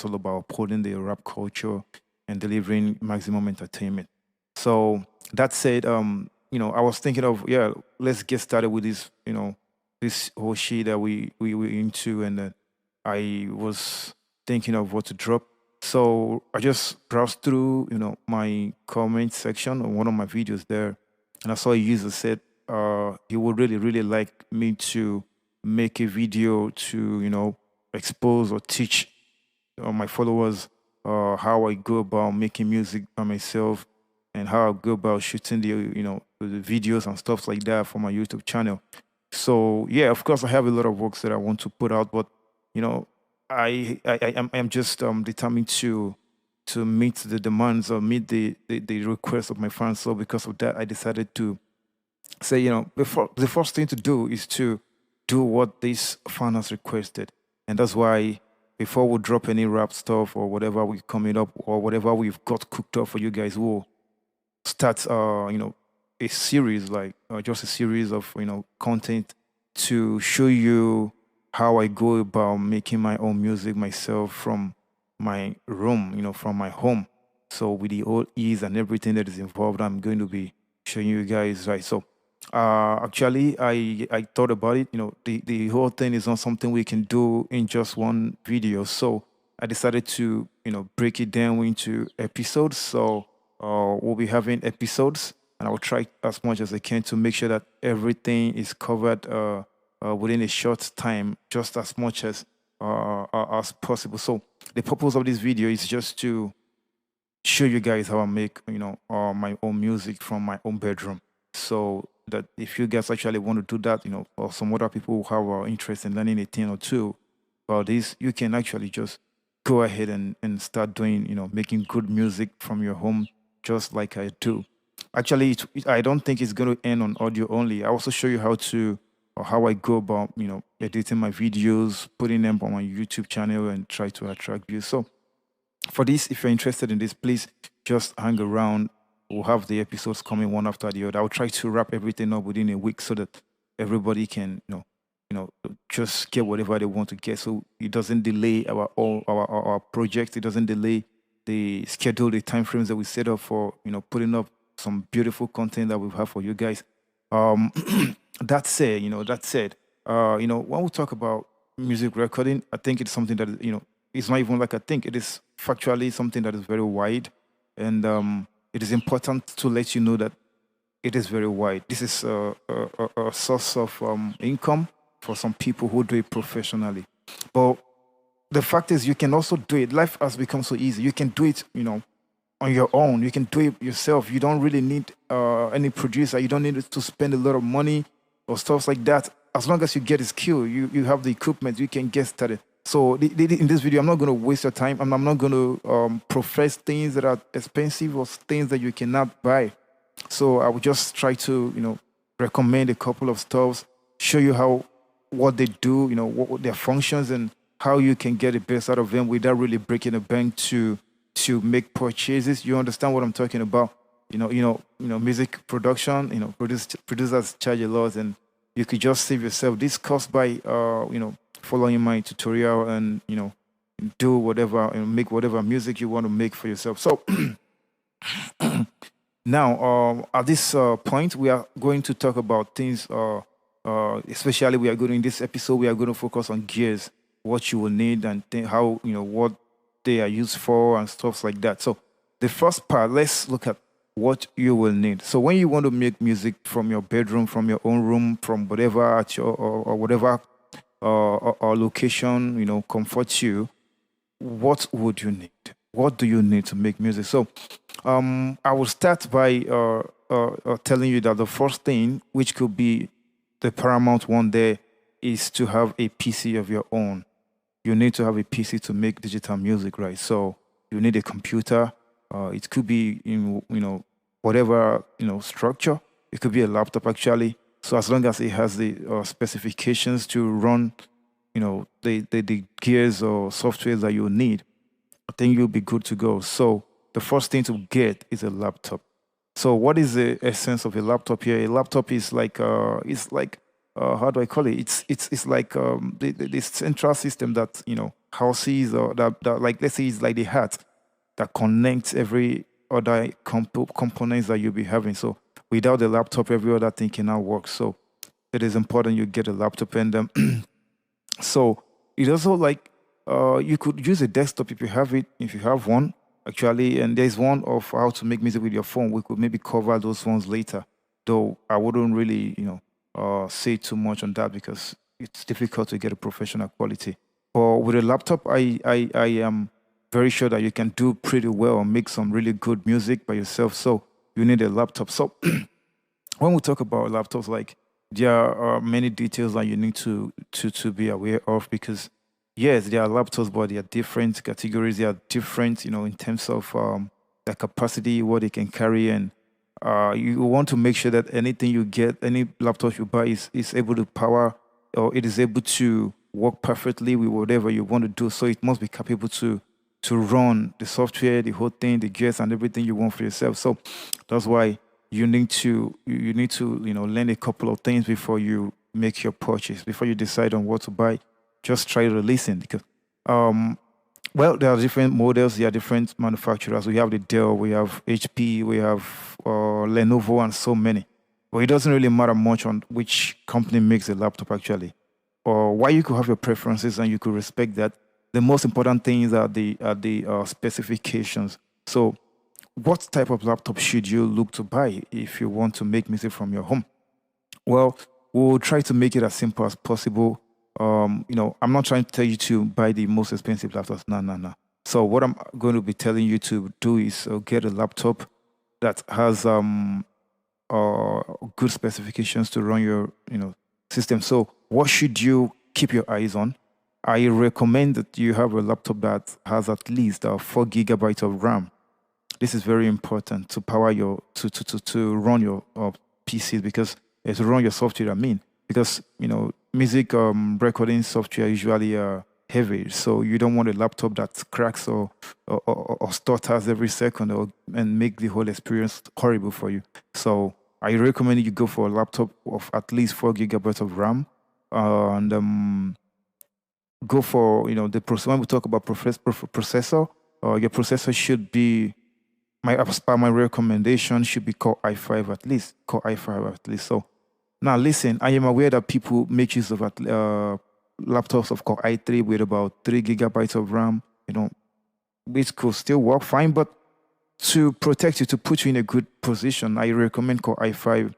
It's all about upholding the rap culture and delivering maximum entertainment. So that said, I was thinking of, yeah, let's get started with this, this whole shit that we were into, and I was thinking of what to drop. So I just browsed through, my comment section on one of my videos there, and I saw a user said he would really, really like me to make a video to, expose or teach my followers how I go about making music by myself and how I go about shooting the videos and stuff like that for my YouTube channel. So yeah, of course, I have a lot of works that I want to put out, but you know, I'm just determined to meet the demands or meet the requests of my fans. So because of that, I decided to say, before the first thing to do is to do what this fan has requested, and that's why before we drop any rap stuff or whatever we coming up or whatever we've got cooked up for you guys, we'll start a series, like just a series of content to show you how I go about making my own music myself from my room, from my home. So with the whole ease and everything that is involved, I'm going to be showing you guys, right. So actually, I thought about it. The whole thing is not something we can do in just one video. So I decided to break it down into episodes. So we'll be having episodes, and I'll try as much as I can to make sure that everything is covered within a short time, just as possible. So the purpose of this video is just to show you guys how I make, my own music from my own bedroom. So that if you guys actually want to do that, or some other people who have interest in learning a thing or two about this, you can actually just go ahead and start doing, making good music from your home, just like I do. Actually, I don't think it's going to end on audio only. I also show you how to, or how I go about, editing my videos, putting them on my YouTube channel and try to attract views. So for this, if you're interested in this, please just hang around. We'll have the episodes coming one after the other. I'll try to wrap everything up within a week so that everybody can, just get whatever they want to get. So it doesn't delay our project. It doesn't delay the schedule, the time frames that we set up for, putting up some beautiful content that we have for you guys. Um, that said, when we talk about music recording, I think it's something that it's not even like I think it is factually something that is very wide, and it is important to let you know that it is very wide. This is a source of income for some people who do it professionally, but the fact is you can also do it. Life has become so easy. You can do it, on your own. You can do it yourself. You don't really need any producer. You don't need to spend a lot of money or stuff like that. As long as you get a skill, you have the equipment, you can get started. So in this video, I'm not going to waste your time. I'm not going to profess things that are expensive or things that you cannot buy. So I will just try to, recommend a couple of stuffs, show you how what they do, what their functions, and how you can get the best out of them without really breaking the bank to make purchases. You understand what I'm talking about? Music production. Producers charge a lot, and you could just save yourself this cost by, following my tutorial and do whatever and make whatever music you want to make for yourself. So now, at this point, we are going to talk about things. Especially, we are going in this episode. We are going to focus on gears, what you will need, and how what they are used for, and stuff like that. So, the first part, let's look at what you will need. So, when you want to make music from your bedroom, from your own room, from whatever at your or whatever or location, comforts you, what would you need? What do you need to make music? So, I will start by telling you that the first thing, which could be the paramount one there, is to have a PC of your own. You need to have a PC to make digital music, right? So you need a computer. It could be in whatever structure. It could be a laptop actually. So as long as it has the specifications to run, the gears or software that you need, I think you'll be good to go. So the first thing to get is a laptop. So what is the essence of a laptop here? A laptop is like how do I call it? It's like this central system that houses or that like let's say it's like the heart that connects every other components that you'll be having. So without the laptop, every other thing cannot work. So it is important you get a laptop and so it also like you could use a desktop if you have it, if you have one actually. And there's one of how to make music with your phone. We could maybe cover those ones later, though I wouldn't really say too much on that because it's difficult to get a professional quality. But with a laptop, I am very sure that you can do pretty well and make some really good music by yourself. So you need a laptop. So when we talk about laptops, like there are many details that you need to be aware of because yes, there are laptops, but they are different categories. They are different, in terms of the capacity, what they can carry, and you want to make sure that anything you get, any laptop you buy, is able to power or it is able to work perfectly with whatever you want to do. So it must be capable to run the software, the whole thing, the gears, and everything you want for yourself. So that's why you need to learn a couple of things before you make your purchase. Before you decide on what to buy, just try to listen because um well, there are different models, there are different manufacturers. We have the Dell, we have HP, we have Lenovo, and so many. But it doesn't really matter much on which company makes a laptop actually, or why you could have your preferences and you could respect that. The most important things are the specifications. So, what type of laptop should you look to buy if you want to make music from your home? Well, we'll try to make it as simple as possible. I'm not trying to tell you to buy the most expensive laptops. No, no, no. So what I'm going to be telling you to do is get a laptop that has good specifications to run your system. So what should you keep your eyes on? I recommend that you have a laptop that has at least 4 gigabytes of RAM. This is very important to power your to run your PCs because to run your software. I mean, because music recording software usually heavy, so you don't want a laptop that cracks or stutters every second and make the whole experience horrible for you. So I recommend you go for a laptop of at least 4 gigabytes of RAM, and go for the process. When we talk about processor, your processor should be as per my recommendation should be Core i5 at least. Core i5 at least. So now listen, I am aware that people make use of laptops of Core i3 with about 3 gigabytes of RAM. Which could still work fine, but to protect you, to put you in a good position, I recommend Core i5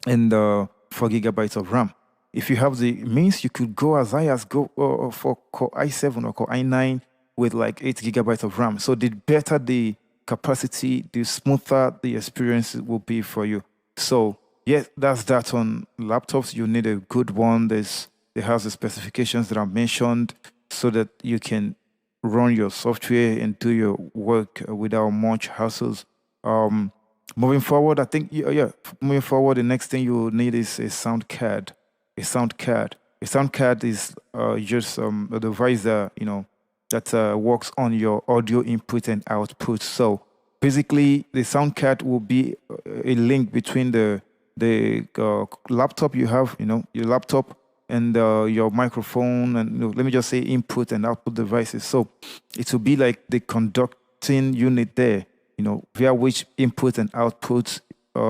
and 4 gigabytes of RAM. If you have the means, you could go as high as go for Core i7 or Core i9 with like 8 gigabytes of RAM. So the better the capacity, the smoother the experience will be for you. So yes, that's that on laptops. You need a good one. It has the specifications that I mentioned so that you can run your software and do your work without much hassles. Um, Moving forward, I think yeah. Moving forward, the next thing you will need is a sound card. A sound card. A sound card is just a device that that works on your audio input and output. So basically, the sound card will be a link between the laptop you have, your laptop and your microphone, and let me just say input and output devices. So it will be like the conducting unit there, via which input and output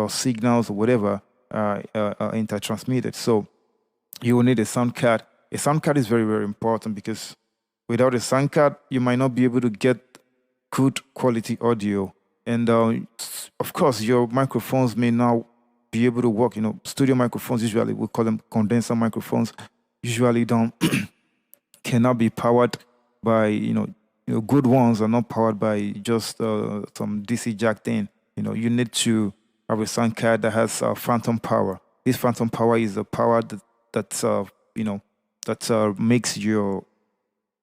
signals or whatever are intertransmitted. So you will need a sound card. A sound card is very, very important because without a sound card, you might not be able to get good quality audio. And of course, your microphones may not be able to work. Studio microphones usually we call them condenser microphones. Usually don't cannot be powered by good ones are not powered by just some DC jack thing. You need to have a sound card that has phantom power. This phantom power is the power that makes your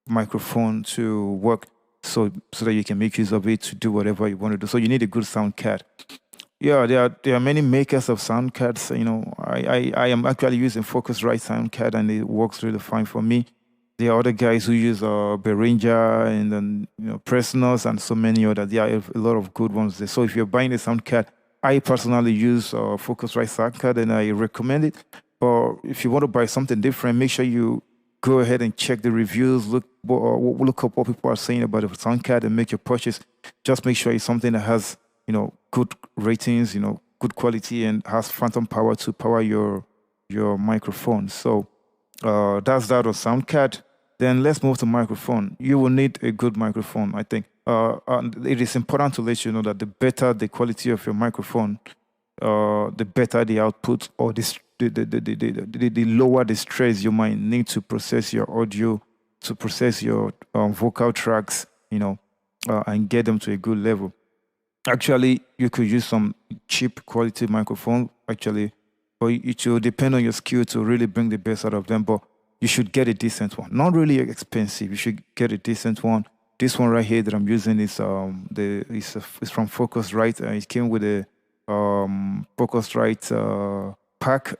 microphone to work so that you can make use of it to do whatever you want to do. So you need a good sound card. Yeah, there are many makers of sound cards. I am actually using Focusrite sound card and it works really fine for me. There are other guys who use Behringer and then Presonus and so many others. There are a lot of good ones there. So if you're buying a sound card, I personally use Focusrite sound card and I recommend it. Or if you want to buy something different, make sure you go ahead and check the reviews, look up what people are saying about the sound card and make your purchase. Just make sure it's something that has, good ratings, good quality and has phantom power to power your microphone. So that's that on sound card. Then let's move to microphone. You will need a good microphone, I think. And it is important to let you know that the better the quality of your microphone, the better the output, or the lower the stress you might need to process your audio, to process your vocal tracks, and get them to a good level. Actually, you could use some cheap quality microphone, actually, but it will depend on your skill to really bring the best out of them. But you should get a decent one. Not really expensive. You should get a decent one. This one right here that I'm using is it's from Focusrite. It came with a Focusrite pack,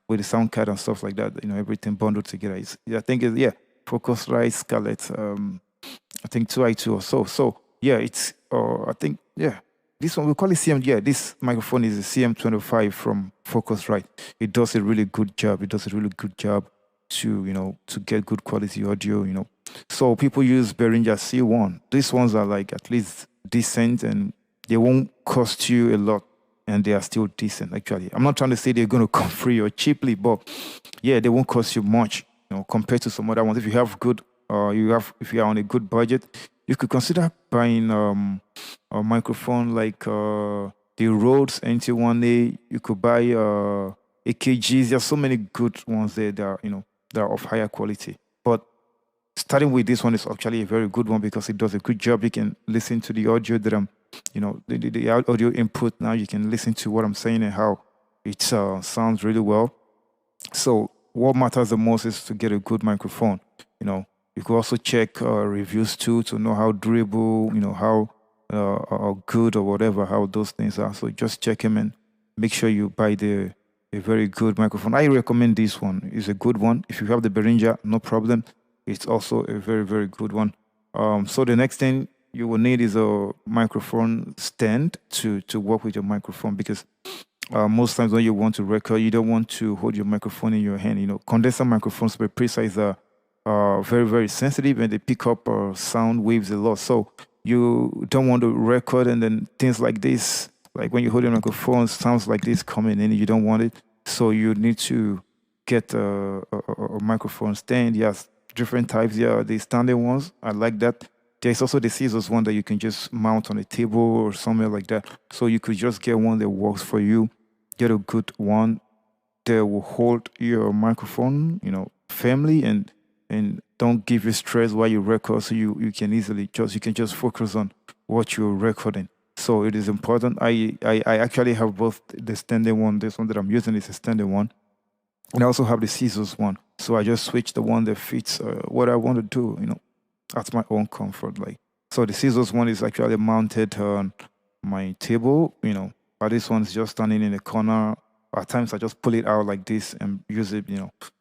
with the sound card and stuff like that. Everything bundled together. I think it's, yeah, Focusrite Scarlett. I think 2i2 or so. So yeah, it's I think, yeah. This one we call it CM. Yeah, this microphone is a CM25 from Focusrite. It does a really good job. It does a really good job to get good quality audio. So people use Behringer C1. These ones are like at least decent and they won't cost you a lot and they are still decent actually. I'm not trying to say they're going to come free or cheaply, but yeah, they won't cost you much, compared to some other ones. If you have good, if you are on a good budget, you could consider buying a microphone like the Rhodes NT1A. You could buy AKGs. There's so many good ones there that are of higher quality. But starting with this one is actually a very good one because it does a good job. You can listen to the audio that the audio input. Now you can listen to what I'm saying and how it sounds really well. So what matters the most is to get a good microphone. You could also check reviews too to know how durable, how good or whatever, how those things are. So just check them and make sure you buy a very good microphone. I recommend this one. It's a good one. If you have the Behringer, no problem. It's also a very, very good one. So the next thing you will need is a microphone stand to work with your microphone because most times when you want to record, you don't want to hold your microphone in your hand. Condenser microphones, to be precise, are very, very sensitive and they pick up sound waves a lot. So you don't want to record and then things like this, like when you hold your microphone, sounds like this coming in, you don't want it. So you need to get a microphone stand. Yes, different types. Yeah, the standard ones, I like that. There's also the scissors one that you can just mount on a table or somewhere like that. So you could just get one that works for you. Get a good one that will hold your microphone, firmly and don't give you stress while you record. So you can easily you can just focus on what you're recording. So it is important. I actually have both the standard one. This one that I'm using is a standard one. And I also have the scissors one. So I just switch the one that fits what I want to do, at my own comfort. So the scissors one is actually mounted on my table, but this one's just standing in the corner. At times I just pull it out like this and use it,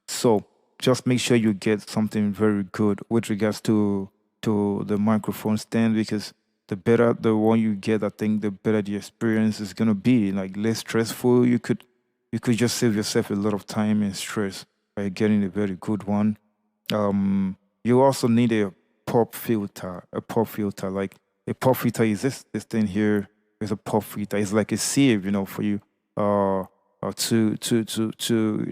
So just make sure you get something very good with regards to the microphone stand because the better the one you get, I think the better the experience is gonna be. Like less stressful. You could just save yourself a lot of time and stress by getting a very good one. You also need a pop filter. A pop filter, like a pop filter is this thing here is a pop filter. It's like a sieve, for you. To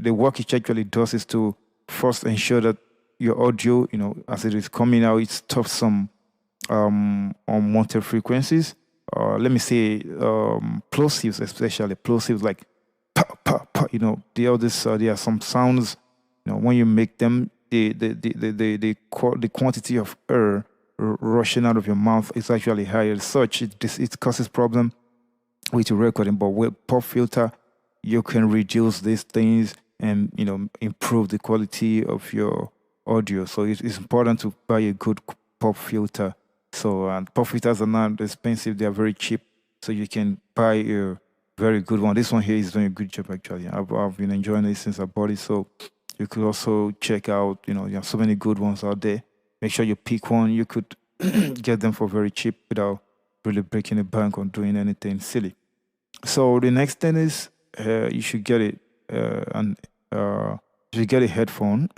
the work it actually does is to first ensure that your audio, as it is coming out, it stops some unwanted frequencies. Let me say plosives, especially plosives like pa pa pa. There are some sounds. When you make them, the quantity of air rushing out of your mouth is actually higher. As such, it causes problem with your recording. But with pop filter, you can reduce these things and improve the quality of your audio. So it's important to buy a good pop filter. So pop filters are not expensive; they are very cheap. So you can buy a very good one. This one here is doing a good job actually. I've been enjoying it since I bought it. So you could also check out. You have so many good ones out there. Make sure you pick one. You could get them for very cheap without really breaking the bank or doing anything silly. So the next thing is you should get it and you should get a headphone.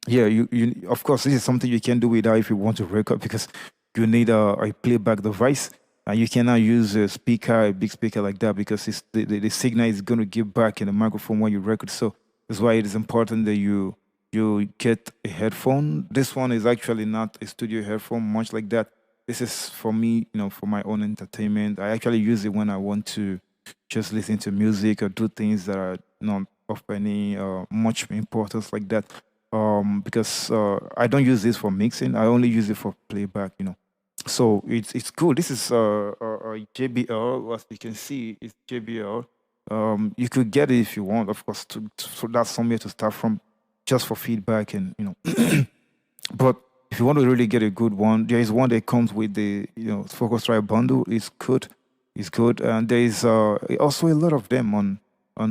Yeah, you of course this is something you can do without if you want to record because you need a playback device and you cannot use a speaker, a big speaker like that because the signal is going to give back in the microphone when you record. So that's why it is important that you get a headphone. This one is actually not a studio headphone, much like that. This is for me, for my own entertainment. I actually use it when I want to just listen to music or do things that are not of any much importance like that. Because I don't use this for mixing. I only use it for playback. So it's cool. This is JBL. As you can see, it's JBL. You could get it if you want, of course. So that's somewhere to start from, just for feedback and. But if you want to really get a good one, there is one that comes with the Focusrite bundle. It's good. It's good, and there is also a lot of them on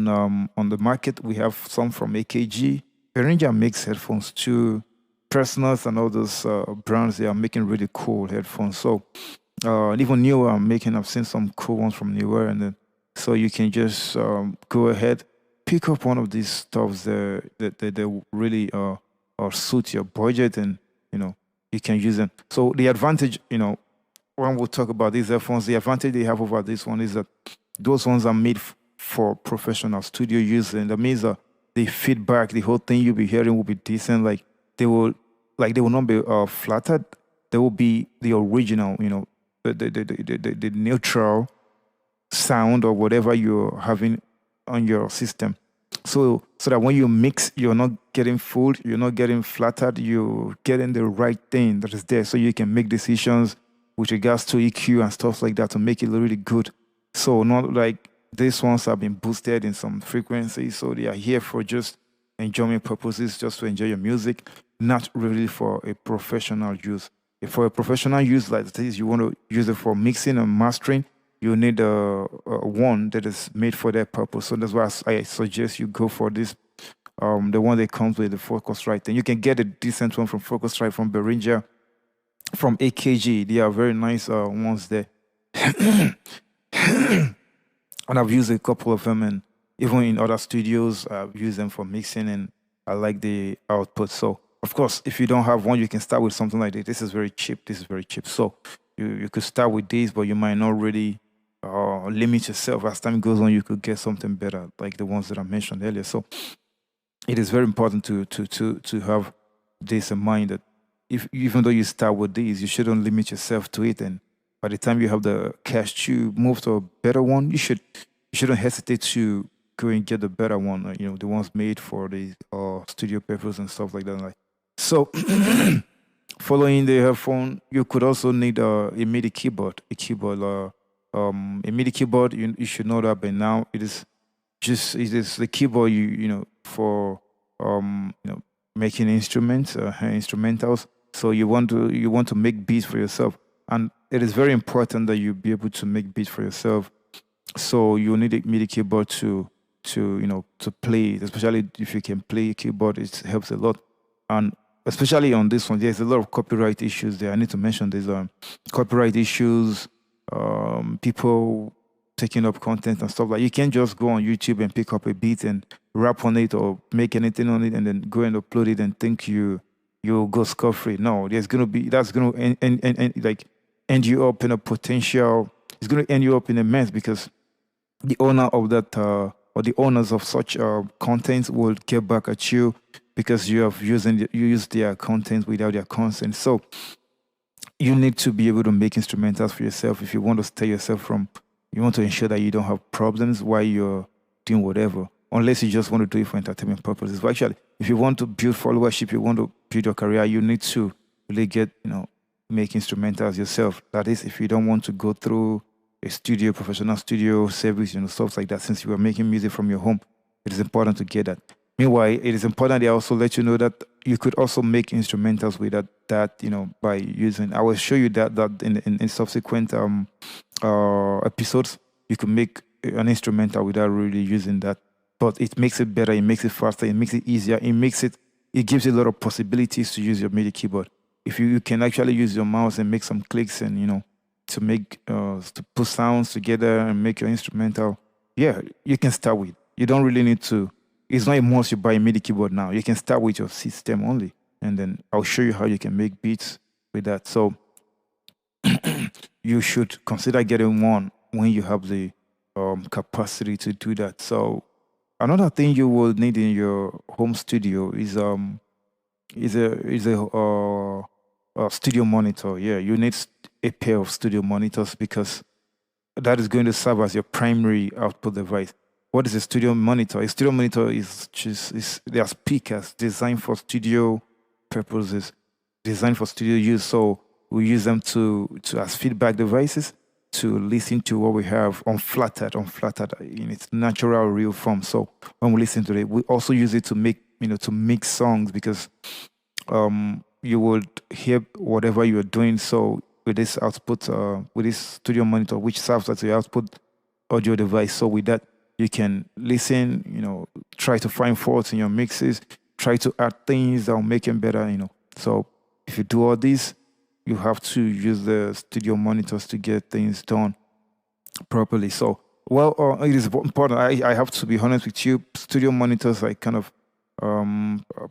the market. We have some from AKG. Behringer makes headphones too. Personals and all those brands, they are making really cool headphones. So and even newer, I've seen some cool ones from newer, and then so you can just go ahead, pick up one of these stuffs that really suit your budget, and you know you can use them. So the advantage, when we talk about these headphones, the advantage they have over this one is that those ones are made for professional studio use, and that means that the feedback, the whole thing you'll be hearing will be decent. They will, they will not be flattered. They will be the original, the neutral sound or whatever you're having on your system. So that when you mix, you're not getting fooled, you're not getting flattered, you're getting the right thing that is there, so you can make decisions with regards to EQ and stuff like that to make it really good. So not like these ones have been boosted in some frequencies, so they are here for just enjoyment purposes, just to enjoy your music, not really for a professional use. If for a professional use like this, you want to use it for mixing and mastering, you need a one that is made for that purpose. So that's why I suggest you go for this, the one that comes with the Focusrite. And you can get a decent one from Focusrite, from Behringer, from AKG. They are very nice ones there. And I've used a couple of them, and even in other studios, I've used them for mixing, and I like the output. So, of course, if you don't have one, you can start with something like this. This is very cheap. This is very cheap. So, you could start with this, but you might not really limit yourself. As time goes on, you could get something better, like the ones that I mentioned earlier. So, it is very important to have this in mind, that if even though you start with these, you shouldn't limit yourself to it. And by the time you have the cash to move to a better one, you shouldn't hesitate to go and get the better one. The ones made for the studio purpose and stuff like that. Like so, following the headphone, you could also need a MIDI keyboard. A MIDI keyboard. You should know that by now. It is the keyboard for making instruments, instrumentals. So you want to make beats for yourself, and it is very important that you be able to make beats for yourself. So you need a MIDI keyboard to play, especially if you can play keyboard. It helps a lot, and especially on this one, there's a lot of copyright issues there. I need to mention these copyright issues, people taking up content and stuff. Like, you can't just go on YouTube and pick up a beat and rap on it or make anything on it and then go and upload it and think you'll go scot free. No, that's gonna like end you up in a potential. It's gonna end you up in a mess, because the owner of that or the owners of such content will get back at you because you use their content without their consent. So you need to be able to make instrumentals for yourself if you want to stay yourself from. You want to ensure that you don't have problems while you're doing whatever, unless you just want to do it for entertainment purposes. But actually, if you want to build followership, you want to build your career, you need to really make instrumentals yourself. That is, if you don't want to go through a studio, professional studio service, stuff like that. Since you are making music from your home, it is important to get that. Meanwhile, it is important they also let you know that you could also make instrumentals with that by using. I will show you that in subsequent episodes. You can make an instrumental without really using that, but it makes it better. It makes it faster. It makes it easier. It gives you a lot of possibilities to use your MIDI keyboard. If you can actually use your mouse and make some clicks and to make to put sounds together and make your instrumental, yeah, you can start with. You don't really need to. It's not a must you buy a MIDI keyboard now. You can start with your system only. and then I'll show you how you can make beats with that. So you should consider getting one when you have the capacity to do that. So another thing you will need in your home studio is a studio monitor. Yeah, you need a pair of studio monitors because that is going to serve as your primary output device. What is a studio monitor? A studio monitor is just they are speakers designed for studio purposes, designed for studio use. So we use them to as feedback devices to listen to what we have unflattered in its natural real form. So when we listen to it, we also use it to make to mix songs because you would hear whatever you're doing. So with this output, with this studio monitor, which serves as your output audio device. So with that, you can listen, try to find faults in your mixes, try to add things that will make them better. So if you do all this, you have to use the studio monitors to get things done properly. So, well, it is important. I have to be honest with you. Studio monitors are kind of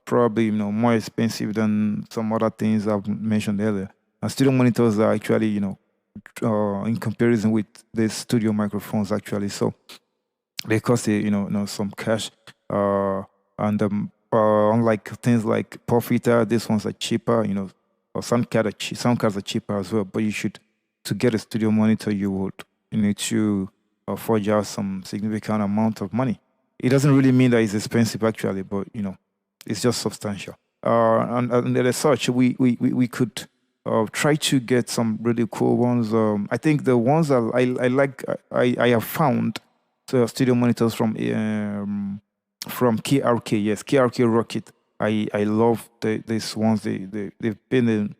probably more expensive than some other things I've mentioned earlier. And studio monitors are actually in comparison with the studio microphones actually. So they cost some cash. And unlike things like Profiter, these ones are cheaper. Or some cards are cheaper as well. But you should to get a studio monitor, you need to forge out some significant amount of money. It doesn't really mean that it's expensive actually, but it's just substantial. And as such, we could try to get some really cool ones. I think the ones that I like, I have found studio monitors from KRK. Yes, KRK Rocket. I love these ones. They've been in,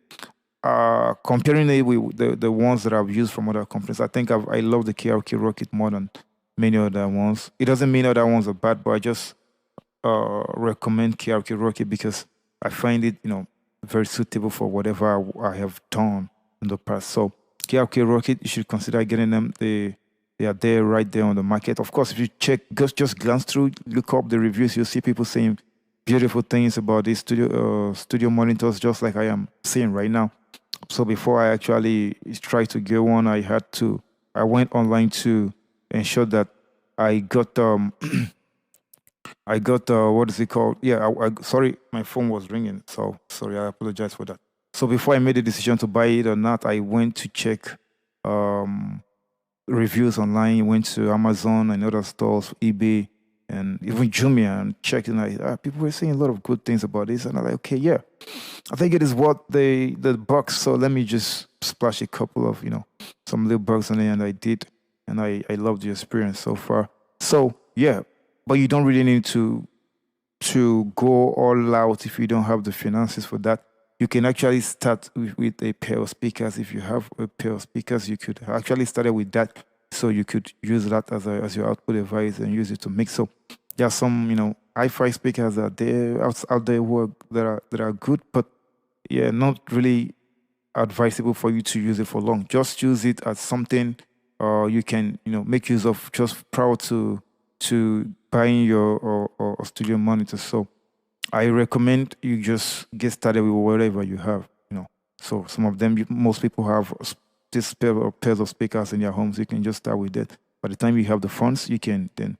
comparing it with the ones that I've used from other companies. I think I love the KRK Rocket more than many other ones. It doesn't mean other ones are bad, but I just recommend KRK Rocket because I find it very suitable for whatever I have done in the past. So KRK Rocket, you should consider getting them. They are there right there on the market. Of course, if you check, just glance through, look up the reviews, you'll see people saying beautiful things about these studio monitors, just like I am saying right now. So before I actually tried to get one, I went online to ensure that I got what is it called? Yeah, sorry, my phone was ringing. So sorry, I apologize for that. So before I made the decision to buy it or not, I went to check reviews online. Went to Amazon and other stores, eBay, and even Jumia, and checked. And people were saying a lot of good things about this, and I'm like, okay, yeah, I think it is worth the bucks. So let me just splash a couple of some little bucks on it, and I did, and I loved the experience so far. So yeah, but you don't really need to go all out if you don't have the finances for that. You can actually start with a pair of speakers. If you have a pair of speakers, you could actually start with that. So you could use that as your output device and use it to mix. So there are some hi-fi speakers out there that are good, but yeah, not really advisable for you to use it for long. Just use it as something you can make use of just prior to buying your or studio monitor. So I recommend you just get started with whatever you have. So some of them, most people have this pairs of speakers in their homes. You can just start with that. By the time you have the funds, you can then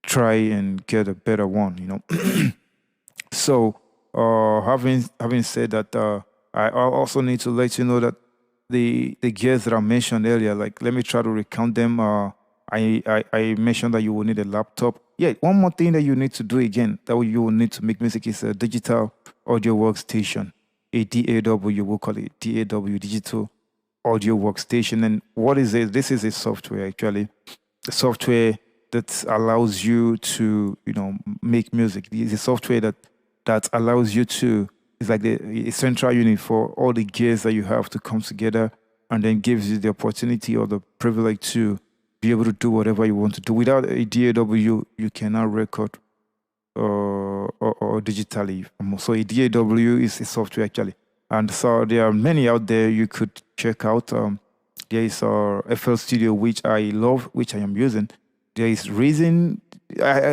try and get a better one. So having said that, I also need to let you know that the gears that I mentioned earlier, like let me try to recount them. I mentioned that you will need a laptop. Yeah, one more thing that you need to do again that you will need to make music is a digital audio workstation, a DAW. We'll call it DAW, digital audio workstation. And what is it? This is a software actually, a software that allows you to make music. It's a software that allows you to. It's like a central unit for all the gears that you have to come together, and then gives you the opportunity or the privilege to be able to do whatever you want to do. Without a DAW, you cannot record or digitally. So a DAW is a software actually. And so there are many out there you could check out. There is FL Studio, which I love, which I am using. There is Reason.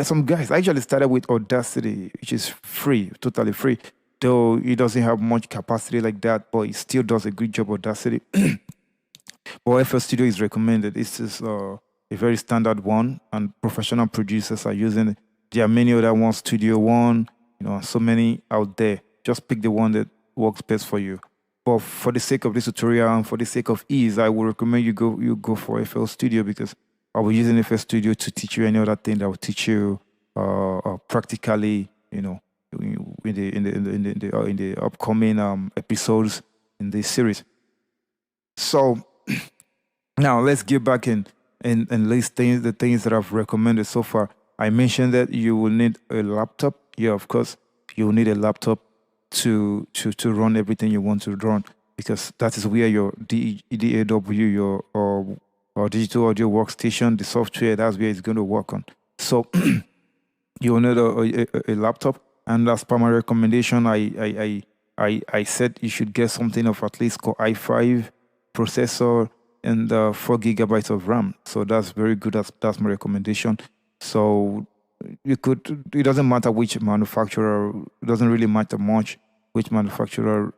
Some guys actually started with Audacity, which is free, totally free. though it doesn't have much capacity like that, but it still does a good job of Audacity. But FL Studio is recommended. This is a very standard one, and professional producers are using it. There are many other ones, Studio One, so many out there. Just pick the one that works best for you. But for the sake of this tutorial and for the sake of ease, I would recommend you go for FL Studio, because I'll be using FL Studio to teach you any other thing that will teach you practically, in the upcoming episodes in this series. So now let's get back and list the things that I've recommended so far. I mentioned that you will need a laptop. Yeah, of course, you will need a laptop to run everything you want to run, because that is where your DAW, your or digital audio workstation, the software, that's where it's going to work on. So you will need a laptop, and as per my recommendation, I said you should get something of at least Core i5 processor and 4 GB of RAM. So that's very good. That's my recommendation. So you could. It doesn't matter which manufacturer. It doesn't really matter much which manufacturer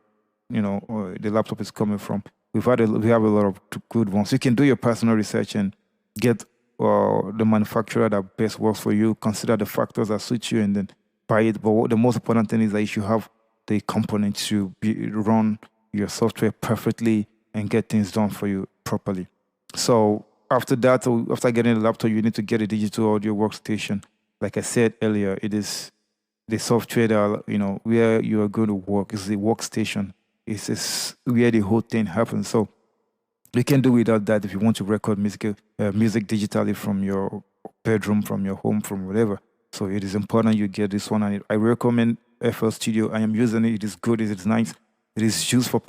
the laptop is coming from. We have a lot of good ones. You can do your personal research and get the manufacturer that best works for you. Consider the factors that suit you, and then buy it. But the most important thing is that you should have the components to run your software perfectly and get things done for you properly. So after that, after getting the laptop, you need to get a digital audio workstation. Like I said earlier, it is the software that where you are going to work. It's the workstation. It's where the whole thing happens. So you can do without that if you want to record music digitally from your bedroom, from your home, from whatever. So it is important you get this one, and I recommend FL Studio. I am using it. It is good. It is nice. It is used for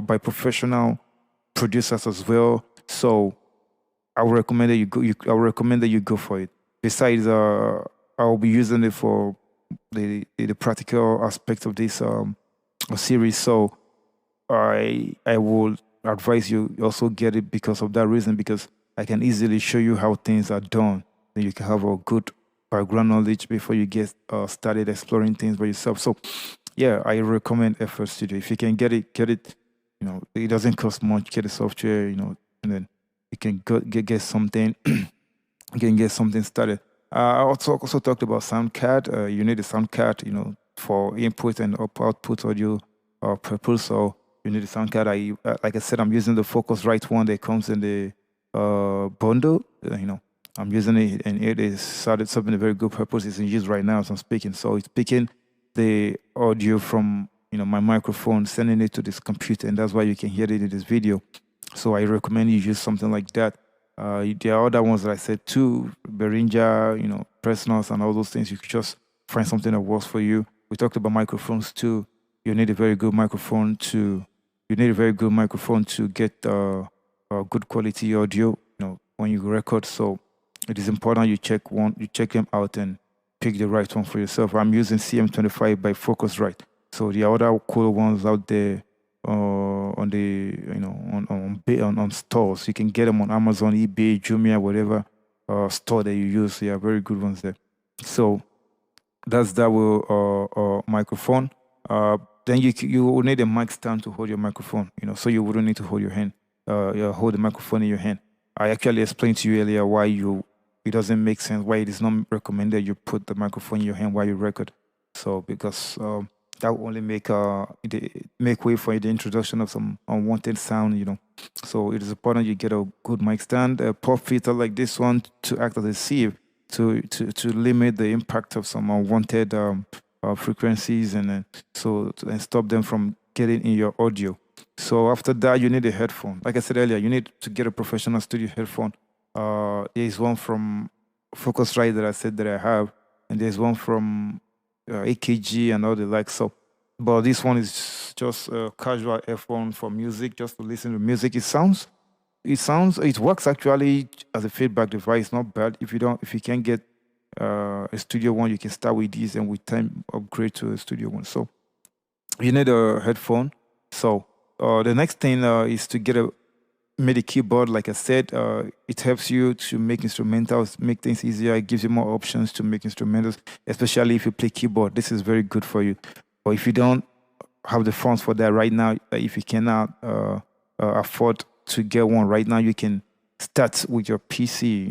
by professional producers as well. So I would recommend that I would recommend that you go for it. Besides, I'll be using it for the practical aspects of this series. So I will advise you also get it because of that reason, because I can easily show you how things are done. Then you can have a good background knowledge before you get started exploring things by yourself. So yeah, I recommend FL Studio. If you can get it, get it. It doesn't cost much. Get the software, and then you can get something. You can get something started. I also talked about sound card. You need a sound card, for input and output audio purpose. So you need a sound card. Like I said, I'm using the Focusrite one that comes in the bundle. I'm using it, and it is started serving a very good purpose. It's in use right now as I'm speaking. So it's picking the audio from my microphone, sending it to this computer, and that's why you can hear it in this video. So I recommend you use something like that. There are other ones that I said too, Behringer, Presonus, and all those things. You could just find something that works for you. We talked about microphones too. You need a very good microphone to get good quality audio. When you record. So it is important you check them out and pick the right one for yourself. I'm using CM25 by Focusrite. So there are other cool ones out there on the on stores. You can get them on Amazon, eBay, Jumia, whatever store that you use. There are very good ones there. So that's that microphone. Then you will need a mic stand to hold your microphone. So you wouldn't need to hold your hand. Hold the microphone in your hand. I actually explained to you earlier why it doesn't make sense, why it is not recommended you put the microphone in your hand while you record. So because that will only make way for the introduction of some unwanted sound. So it is important you get a good mic stand, a pop filter like this one to act as a sieve to limit the impact of some unwanted frequencies, and stop them from getting in your audio. So after that, you need a headphone. Like I said earlier, you need to get a professional studio headphone. There is one from Focusrite that I said that I have, and there's one from AKG and all the like. So, but this one is just a casual headphone for music, just to listen to music. It works actually as a feedback device. Not bad. If you can get a studio one, you can start with these and with time upgrade to a studio one. So you need a headphone. So the next thing is to get a MIDI keyboard. Like I said, it helps you to make instrumentals, make things easier. It gives you more options to make instrumentals, especially if you play keyboard. This is very good for you. Or if you don't have the funds for that right now, if you cannot afford to get one right now, you can start with your PC.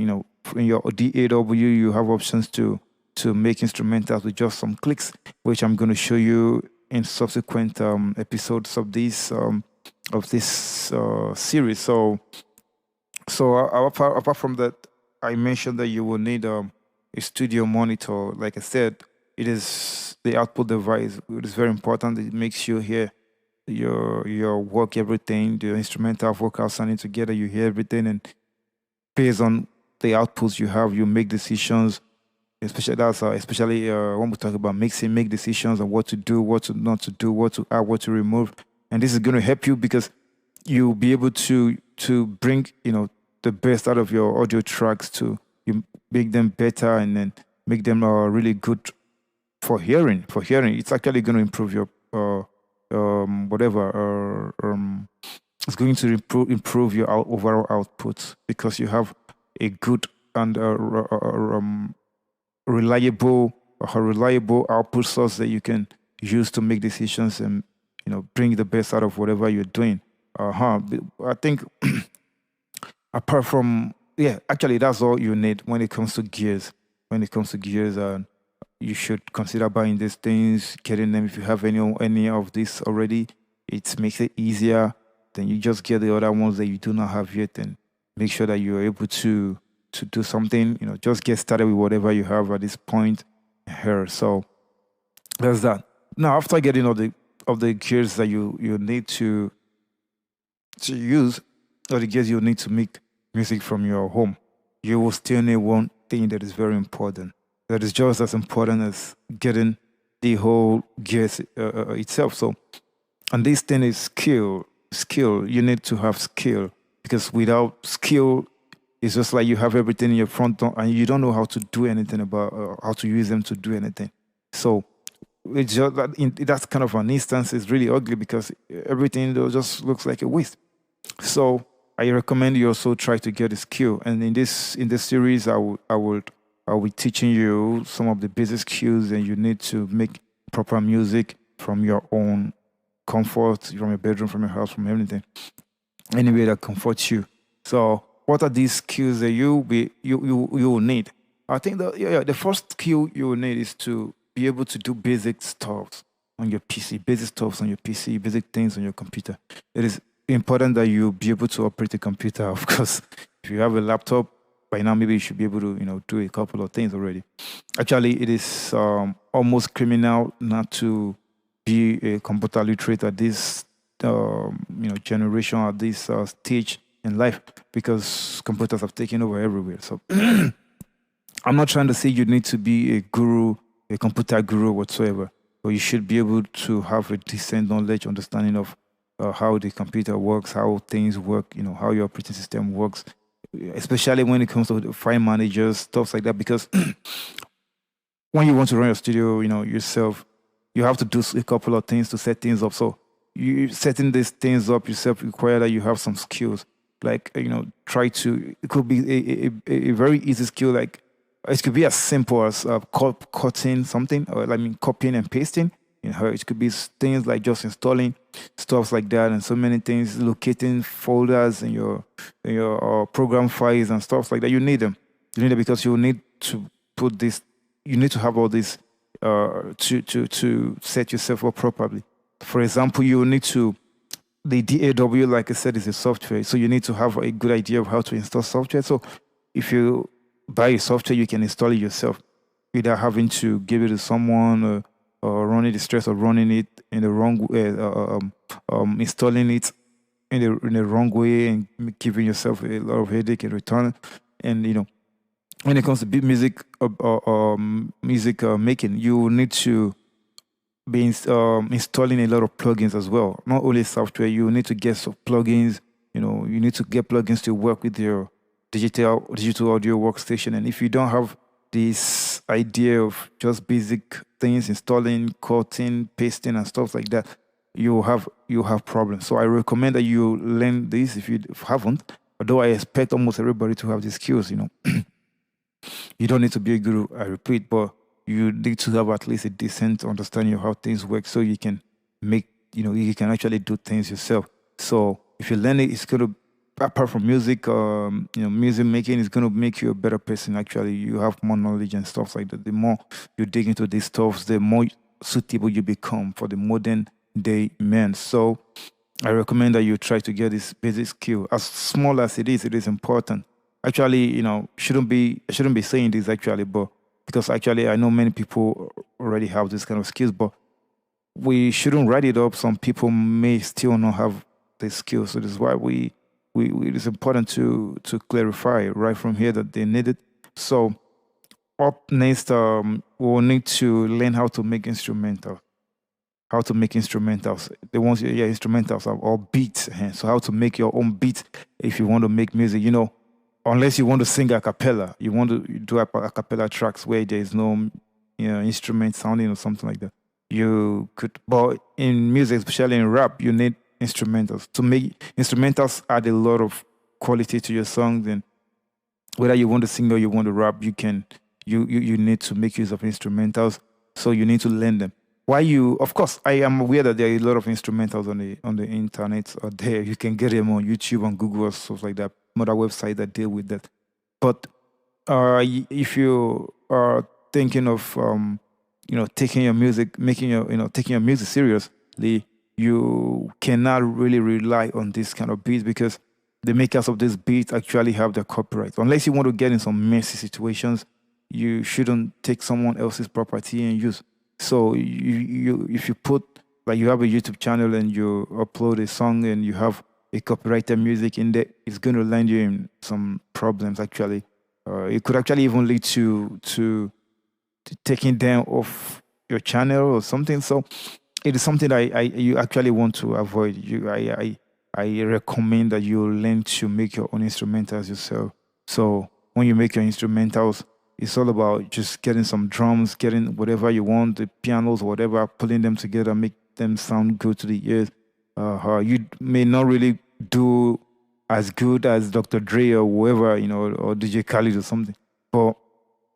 In your DAW, you have options to make instrumentals with just some clicks, which I'm going to show you in subsequent episodes of this series. So apart from that, I mentioned that you will need a studio monitor. Like I said, it is the output device. It is very important. It makes you hear your work, everything, the instrumental vocal sounding together. You hear everything, and based on the outputs you have, you make decisions. Especially when we talk about mixing, make decisions on what to do, what to not to do, what to add, what to remove, and this is going to help you because you'll be able to bring the best out of your audio tracks to you make them better and then make them really good for hearing. For hearing, it's actually going to improve your whatever. It's going to improve your overall output because you have a good and reliable output source that you can use to make decisions and bring the best out of whatever you're doing. I think apart from actually that's all you need when it comes to gears. When it comes to gears, you should consider buying these things, getting them if you have any of this already. It makes it easier. Then you just get the other ones that you do not have yet, and make sure that you're able to do something. Just get started with whatever you have at this point here. So there's that. Now, after getting all the gears that you need to use, or the gears you need to make music from your home, you will still need one thing that is very important. That is just as important as getting the whole gears itself. So, and this thing is skill. Skill. You need to have skill because without skill, it's just like you have everything in your front and you don't know how to do anything about how to use them to do anything. So it's just that's kind of an instance. It's really ugly because everything just looks like a waste. So I recommend you also try to get a skill. And in this series, I'll be teaching you some of the basic skills that you need to make proper music from your own comfort, from your bedroom, from your house, from anything, anywhere that comforts you. So what are these skills that you will need? I think the first skill you will need is to be able to do basic stuff on your PC, basic things on your computer. It is important that you be able to operate a computer. Of course, if you have a laptop by now, maybe you should be able to do a couple of things already. Actually, it is almost criminal not to be a computer literate at this generation, at this stage in life, because computers have taken over everywhere. So I'm not trying to say you need to be a guru, a computer guru whatsoever, but you should be able to have a decent knowledge, understanding of how the computer works, how things work, how your operating system works, especially when it comes to the file managers, stuff like that. Because when you want to run your studio, yourself, you have to do a couple of things to set things up. So you setting these things up yourself require that you have some skills. Like try to. It could be a very easy skill. Like it could be as simple as cutting something, or copying and pasting. It could be things like just installing stuff like that, and so many things. Locating folders in your program files and stuff like that. You need them. You need it because you need to put this. You need to have all this to set yourself up properly. For example, you need to. The DAW, like I said, is a software, so you need to have a good idea of how to install software. So if you buy a software, you can install it yourself without having to give it to someone or running the stress of running it in the wrong way, installing it in the wrong way and giving yourself a lot of headache in return. And when it comes to music music making, you need to be installing a lot of plugins as well. Not only software, you need to get some plugins. You need to get plugins to work with your digital audio workstation. And if you don't have this idea of just basic things, installing, cutting, pasting, and stuff like that, you have problems. So I recommend that you learn this if you haven't. Although I expect almost everybody to have these skills. You don't need to be a guru, I repeat, but you need to have at least a decent understanding of how things work, so you can make, you can actually do things yourself. So if you learn it, it's going to, apart from music, music making is going to make you a better person. Actually, you have more knowledge and stuff like that. The more you dig into these stuffs, the more suitable you become for the modern day man. So I recommend that you try to get this basic skill. As small as it is important. Actually, I shouldn't be saying this actually, but because actually I know many people already have this kind of skills, but we shouldn't write it up. Some people may still not have the skills. So this is why it is important to clarify right from here that they need it. So up next, we'll need to learn how to make instrumental. How to make instrumentals. The ones, yeah, instrumentals are all beats. So how to make your own beat if you want to make music. Unless you want to sing a cappella, you want to do a cappella tracks where there is no, instrument sounding or something like that. You could, but in music, especially in rap, you need instrumentals. To make instrumentals add a lot of quality to your songs, and whether you want to sing or you want to rap, you need to make use of instrumentals. So you need to learn them. Why you? Of course, I am aware that there are a lot of instrumentals on the internet out there. You can get them on YouTube, on Google, or stuff like that. Other websites that deal with that. But if you are thinking of taking your music, making taking your music seriously, you cannot really rely on this kind of beats, because the makers of this beat actually have the copyright. Unless you want to get in some messy situations, you shouldn't take someone else's property and use. So if you put, like, you have a YouTube channel and you upload a song and you have a copyrighted music in there, it's going to land you in some problems. Actually, it could actually even lead to taking them off your channel or something. So it is something I you actually want to avoid. I recommend that you learn to make your own instrumentals yourself. So when you make your instrumentals, it's all about just getting some drums, getting whatever you want, the pianos, whatever, pulling them together, make them sound good to the ears. You may not really do as good as Dr. Dre or whoever, or DJ Khaled or something, but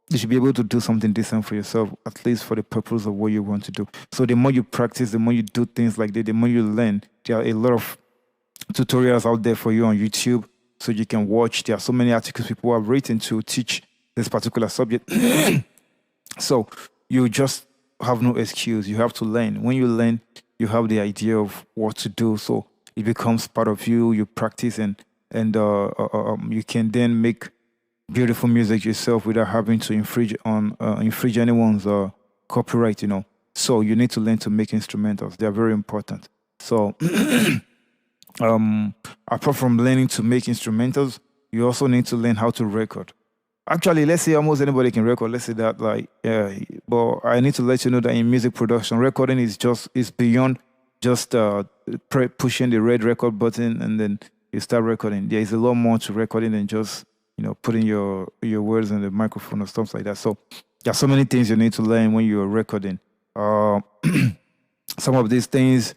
you should be able to do something decent for yourself, at least for the purpose of what you want to do. So the more you practice, the more you do things like that, the more you learn. There are a lot of tutorials out there for you on YouTube, so you can watch. There are so many articles people have written to teach this particular subject. So you just have no excuse. You have to learn. When you learn, you have the idea of what to do. So it becomes part of you. You practice, and you can then make beautiful music yourself without having to infringe anyone's copyright. So you need to learn to make instrumentals. They are very important. So apart from learning to make instrumentals, you also need to learn how to record. Actually, let's say almost anybody can record. Let's say that, like, yeah. But I need to let you know that in music production, recording is beyond just pushing the red record button and then you start recording. There is a lot more to recording than just putting your words in the microphone or stuff like that. So there are so many things you need to learn when you're recording. Some of these things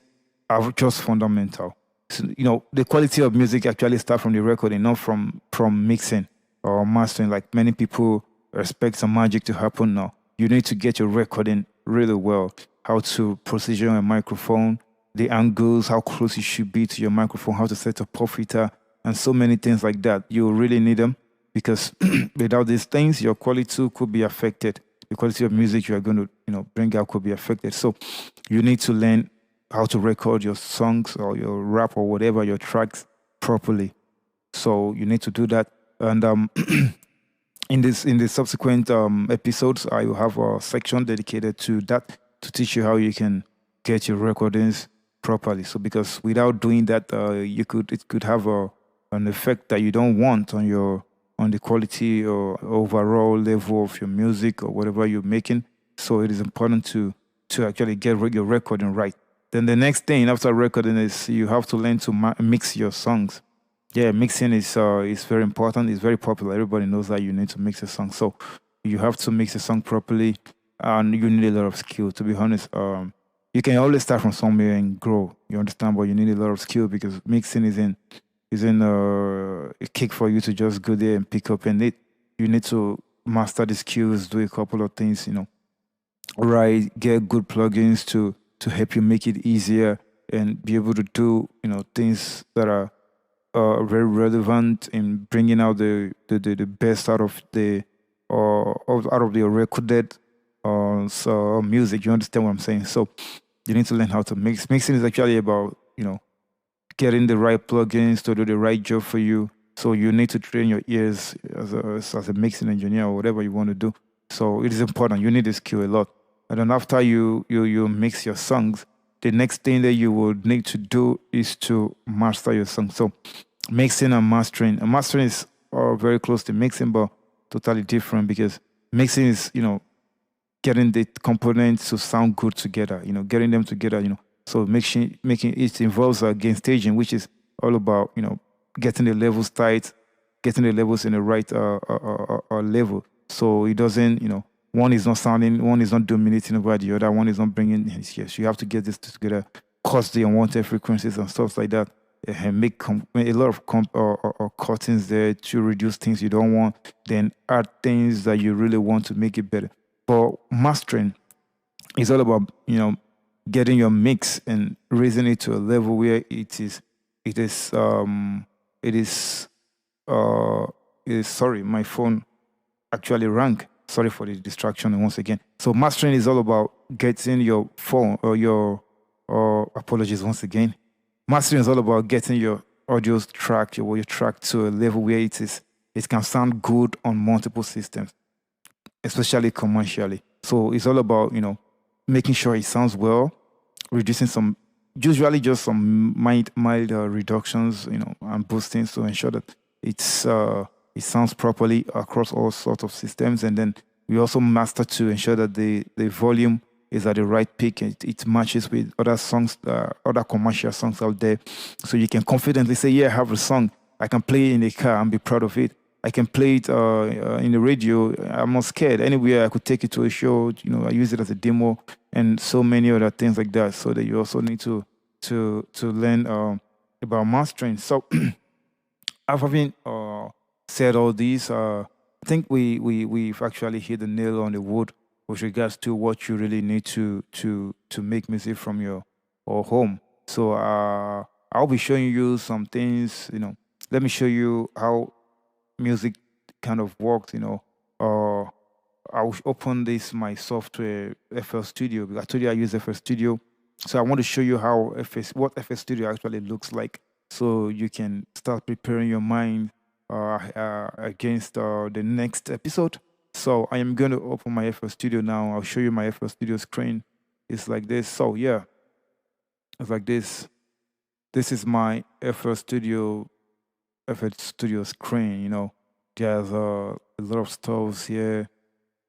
are just fundamental. So, the quality of music actually starts from the recording, not from mixing or mastering. Like, many people expect some magic to happen now. You need to get your recording really well. How to position a microphone, the angles, how close you should be to your microphone, how to set up pop filter, and so many things like that. You really need them, because without these things, your quality could be affected. The quality of music you are going to bring out could be affected. So you need to learn how to record your songs or your rap or whatever, your tracks, properly. So you need to do that. And in the subsequent episodes, I will have a section dedicated to that, to teach you how you can get your recordings properly. So because without doing that, it could have an effect that you don't want on the quality or overall level of your music or whatever you're making. So it is important to actually get your recording right. Then the next thing after recording is you have to learn to mix your songs. Yeah, mixing is very important. It's very popular. Everybody knows that you need to mix a song. So you have to mix a song properly, and you need a lot of skill. To be honest, you can always start from somewhere and grow. You understand, but you need a lot of skill, because mixing isn't a kick for you to just go there and pick up and it. You need to master the skills, do a couple of things, right? Get good plugins to help you make it easier and be able to do things that are very relevant in bringing out the best out of out of the recorded music. You understand what I'm saying? So you need to learn how to mix. Mixing is actually about getting the right plugins to do the right job for you. So you need to train your ears as a mixing engineer or whatever you want to do. So it is important. You need the skill a lot. And then after you mix your songs, the next thing that you would need to do is to master your song. So mixing and mastering. And mastering is very close to mixing, but totally different because mixing is, getting the components to sound good together, getting them together, So making it involves gain staging, which is all about, getting the levels tight, getting the levels in the right level. So it doesn't, one is not dominating over the other, one is not bringing his yes. You have to get this together, cause the unwanted frequencies and stuff like that, and make a lot of or cuttings there to reduce things you don't want, then add things that you really want to make it better. But mastering is all about, getting your mix and raising it to a level where it is, it is, uh, sorry, my phone actually rang. Sorry for the distraction once again. So mastering is all about getting your phone or or apologies once again. Mastering is all about getting your audio track, your track to a level where it can sound good on multiple systems, especially commercially. So it's all about, making sure it sounds well, reducing some, usually just some mild reductions, and boosting to ensure that it sounds properly across all sorts of systems. And then we also master to ensure that the volume is at the right peak and it matches with other songs, other commercial songs out there. So you can confidently say, yeah, I have a song. I can play it in a car and be proud of it. I can play it in the radio. I'm not scared. Anywhere I could take it to a show. I use it as a demo and so many other things like that. So that you also need to learn about mastering. So having said all these, I think we've actually hit the nail on the wood with regards to what you really need to make music from your or home. So I'll be showing you some things. Let me show you how music kind of works. I'll open this my software FL Studio because I told you I use FL Studio. So I want to show you how what FL Studio actually looks like, so you can start preparing your mind against the next episode. So I am going to open my FL Studio now. I'll show you my FL Studio screen. It's like this. So yeah, it's like this. This is my FL Studio screen. There's a lot of stuff here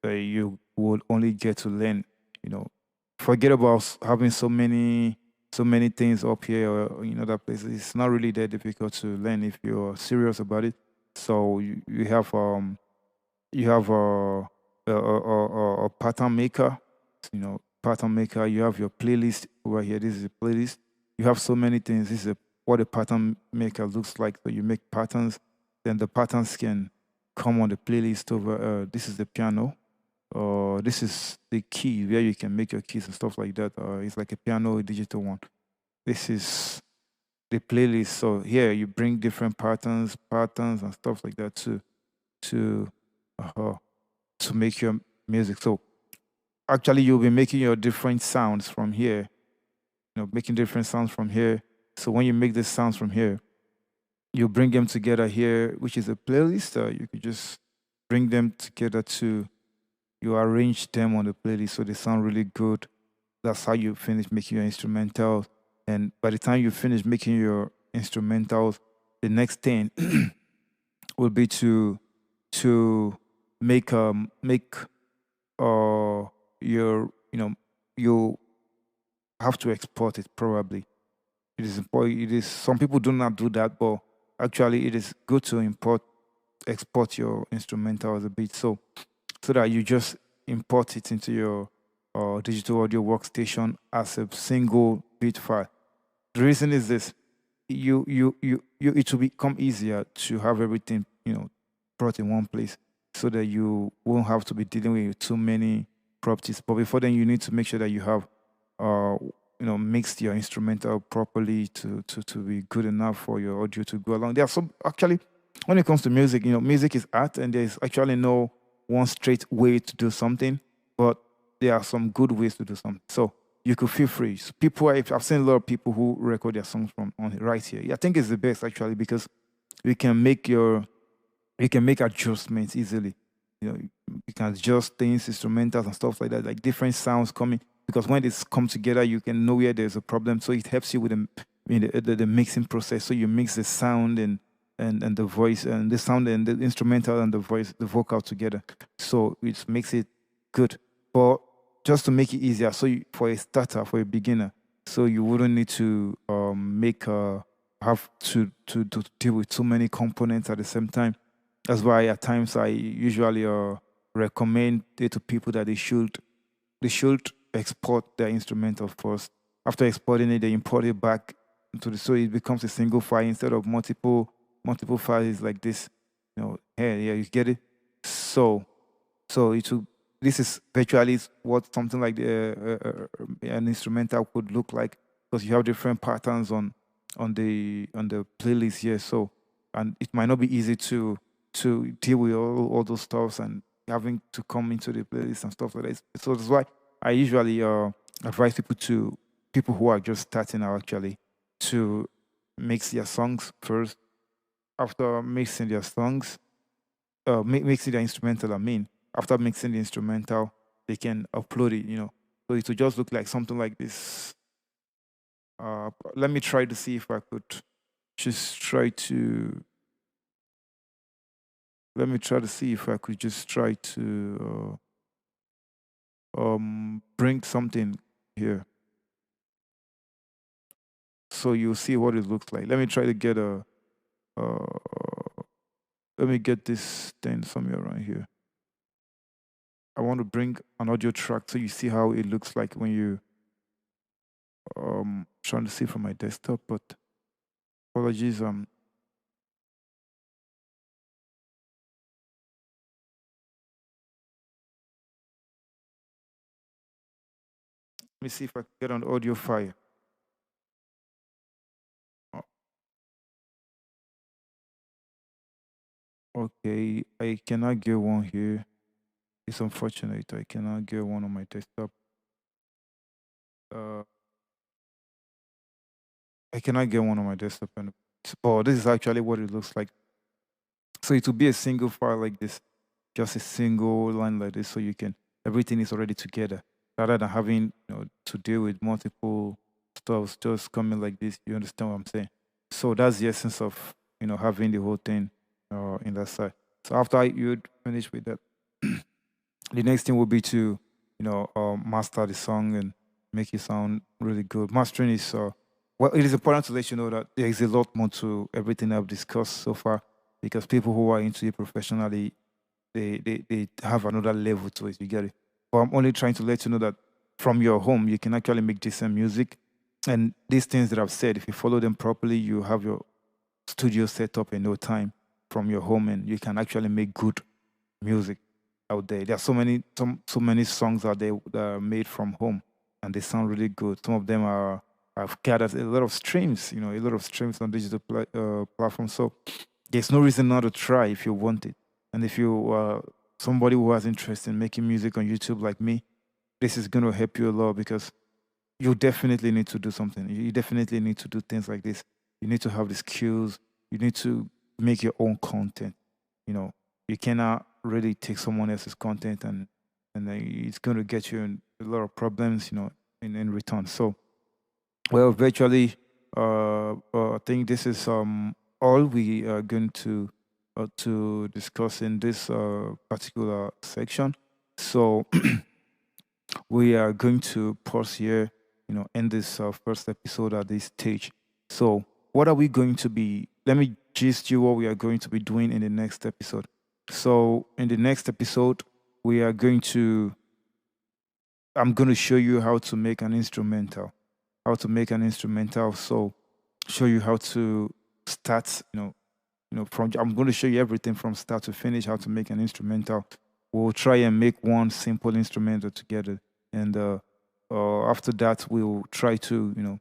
that you would only get to learn. You know, Forget about having so many things up here or in other places. It's not really that difficult to learn if you're serious about it. So you have a pattern maker. Pattern maker. You have your playlist over here. This is a playlist. You have so many things. This is what a pattern maker looks like. So you make patterns, then the patterns can come on the playlist over. This is the piano. This is the key where you can make your keys and stuff like that. It's like a piano, a digital one. This is the playlist. So here you bring different patterns and stuff like that to uh, to make your music. So actually, you'll be making your different sounds from here. Making different sounds from here. So when you make the sounds from here, you bring them together here, which is a playlist. You could just bring them together to you arrange them on the playlist so they sound really good. That's how you finish making your instrumentals. And by the time you finish making your instrumentals, the next thing will be to make your you have to export it probably. It is important. It is some people do not do that, but actually it is good to export your instrumentals a bit so that you just import it into your digital audio workstation as a single bit file. The reason is this: it will become easier to have everything brought in one place, so that you won't have to be dealing with too many properties. But before then, you need to make sure that you have uh, mixed your instrumental properly to be good enough for your audio to go along. There are some actually, when it comes to music, music is art, and there's actually no one straight way to do something, but there are some good ways to do something. So you could feel free. So people, I've seen a lot of people who record their songs from on right here. I think it's the best actually because you can make your you can make adjustments easily. You can adjust things, instrumentals and stuff like that, like different sounds coming. Because when it's come together, you can know where there's a problem. So it helps you with the mixing process. So you mix the sound and the voice and the sound and the instrumental and the voice, the vocal together. So it makes it good. But just to make it easier, so for a starter, for a beginner, so you wouldn't need to make have to deal with too many components at the same time. That's why at times I usually recommend it to people that they should export their instrumental first. After exporting it, they import it back into the so it becomes a single file instead of multiple files like this. Yeah, you get it. So it will, this is virtually what something like an instrumental could look like because you have different patterns on the playlist here. So and it might not be easy to deal with all those stuffs and having to come into the playlist and stuff like that. So that's why I usually advise people who are just starting out actually to mix their songs first. After mixing their songs, mixing the instrumental. I mean, after mixing the instrumental, they can upload it. So it will just look like something like this. Let me try to see if I could just try to. Let me try to see if I could just try to bring something here, so you'll see what it looks like. Let me try to get a. Uh, Let me get this thing somewhere around here. I want to bring an audio track so you see how it looks like when you trying to see from my desktop, but apologies. Let me see if I can get an audio file. Oh, okay, I cannot get one here. It's unfortunate. I cannot get one on my desktop. Uh, I cannot get one on my desktop, and oh, this is actually what it looks like. So it will be a single file like this, just a single line like this, so you can everything is already together, rather than having to deal with multiple stuffs just coming like this. You understand what I'm saying? So that's the essence of having the whole thing in that side. So after you'd finish with that, the next thing will be to master the song and make it sound really good. Mastering is well, it is important to let you know that there is a lot more to everything I've discussed so far because people who are into it professionally, they have another level to it. You get it? But I'm only trying to let you know that from your home you can actually make decent music, and these things that I've said, if you follow them properly, you have your studio set up in no time from your home, and you can actually make good music out there. There are so many songs out there that are made from home, and they sound really good. Some of them are have gathered a lot of streams, a lot of streams on digital platforms. So there's no reason not to try if you want it. And if you somebody who has interest in making music on YouTube like me, this is going to help you a lot because you definitely need to do something. You definitely need to do things like this. You need to have the skills. You need to make your own content. You know, you cannot really take someone else's content and then it's going to get you in a lot of problems. In return. So, well, virtually, I think this is all we are going to discuss in this particular section. So we are going to pause here, end this first episode at this stage. So, what are we going to be? Let me gist you what we are going to be doing in the next episode. So, in the next episode, we are going to, I'm going to show you how to make an instrumental. How to make an instrumental. So, show you how to start, from, I'm going to show you everything from start to finish, how to make an instrumental we'll try and make one simple instrumental together, and after that we'll try to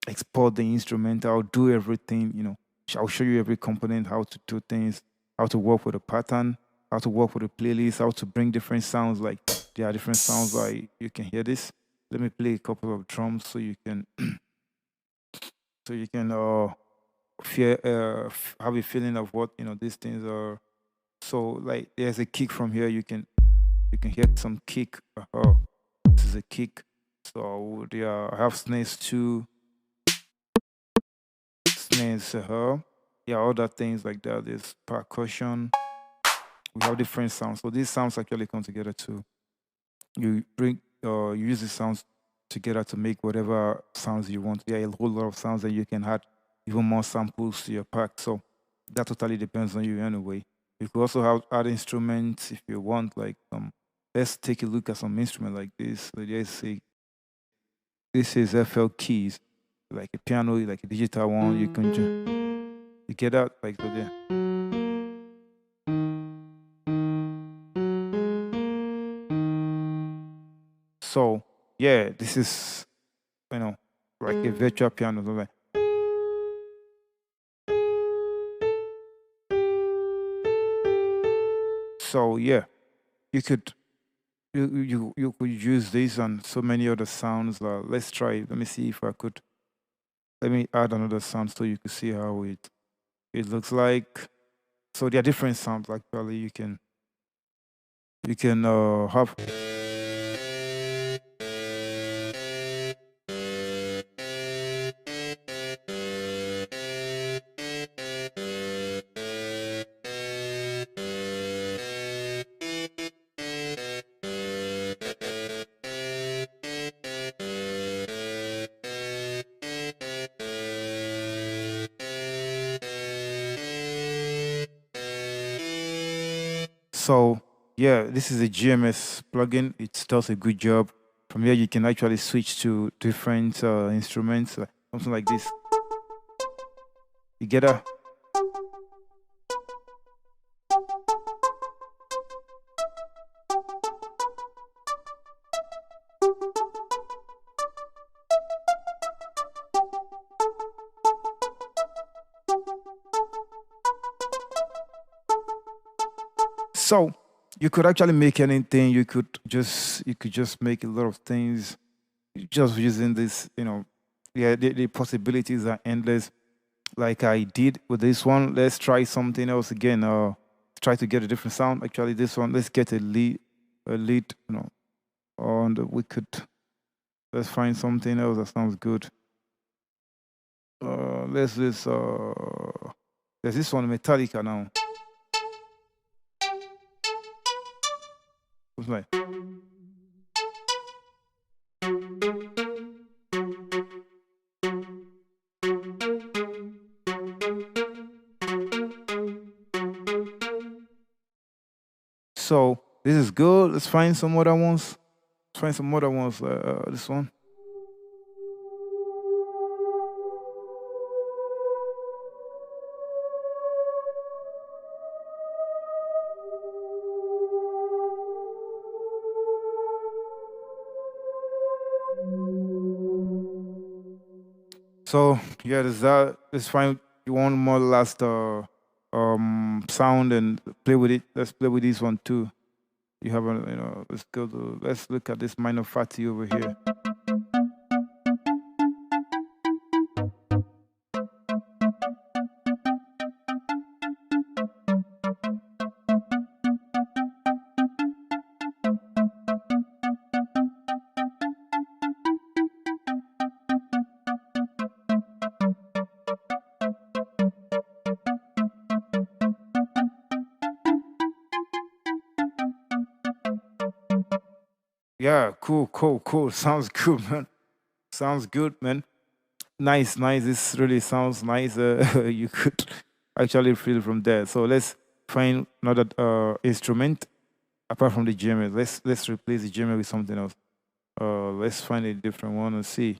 export the instrumental, do everything. I'll show you every component, how to do things, how to work with a pattern, how to work with a playlist, how to bring different sounds. Like there are different sounds, like you can hear this. Let me play a couple of drums so you can have a feeling of what these things are. So like there's a kick from here. You can hear some kick. This is a kick. So I have snares too. Snares. Yeah, other things like that. There's percussion. We have different sounds. So these sounds actually come together too. You use these sounds together to make whatever sounds you want. Yeah, a whole lot of sounds that you can add even more samples to your pack. So that totally depends on you anyway. You could also have add instruments if you want. Like let's take a look at some instrument like this. So let's say this is FL keys, like a piano, like a digital one. You get that like so there. So yeah, this is you know like a virtual piano. So, like, so yeah, you could you could use this and so many other sounds. Let's try. Let me see if I could. Let me add another sound so you can see how it looks like. So there are different sounds actually. You can have. So yeah, this is a GMS plugin. It does a good job. From here, you can actually switch to different instruments, like something like this. You get a. So you could actually make anything. You could just make a lot of things just using this. Yeah, the possibilities are endless. Like I did with this one. Let's try something else again. Try to get a different sound. Actually, this one. Let's get a lead. And we could. Let's find something else that sounds good. Let's this. There's this one Metallica now. What's like? So this is good. Let's find some other ones. Let's find some other ones. This one. So yeah, there's that. Let's find you one more last sound and play with it. Let's play with this one too. You have a. Let's look at this minor fatty over here. Yeah, cool, cool, cool. Sounds good, man. Sounds good, man. Nice, nice. This really sounds nice. You could actually feel from there. So let's find another instrument apart from the Gmail. Let's replace the Gmail with something else. Let's find a different one and see.